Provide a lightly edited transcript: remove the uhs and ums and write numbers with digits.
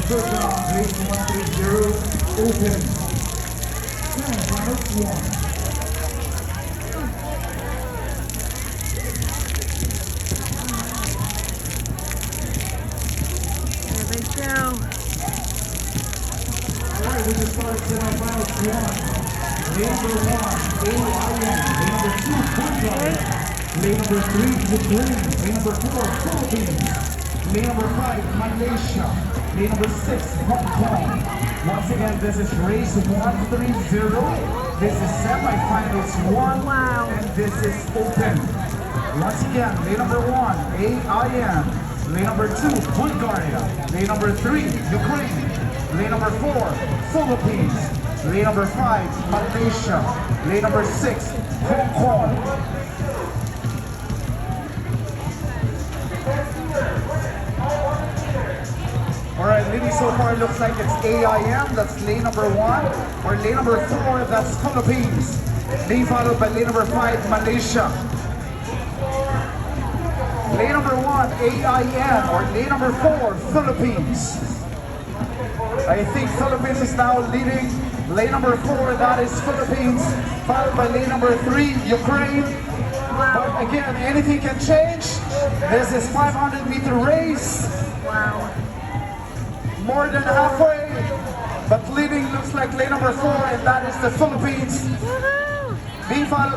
Third round, race 130, open. Round one. There they go. Alright, we just started in our round one. Lane number one, AIN. Lane number two, Portugal. Lane number three, Ukraine. Lane number four, Philippines. Lane number five, Malaysia. Lane number six, Hong Kong. Once again, this is race 130. This is semi-finals one. Wow. And this is open. Once again, lane number one, AIN. Lane number two, Bulgaria. Lane number three, Ukraine. Lane number four, Philippines. Lane number five, Malaysia. Lane number six, Hong Kong. Alright, leading so far looks like it's AIM, that's lane number one. Or lane number four, that's Philippines. Being followed by lane number five, Malaysia. Lane number one, AIN, or lane number four, Philippines. I think Philippines is now leading. Lane number four, that is Philippines, followed by lane number three, Ukraine. But again, anything can change. This is 500-meter race. Wow. More than halfway, but leading looks like lane number four, and that is the Philippines. Woohoo! Being followed by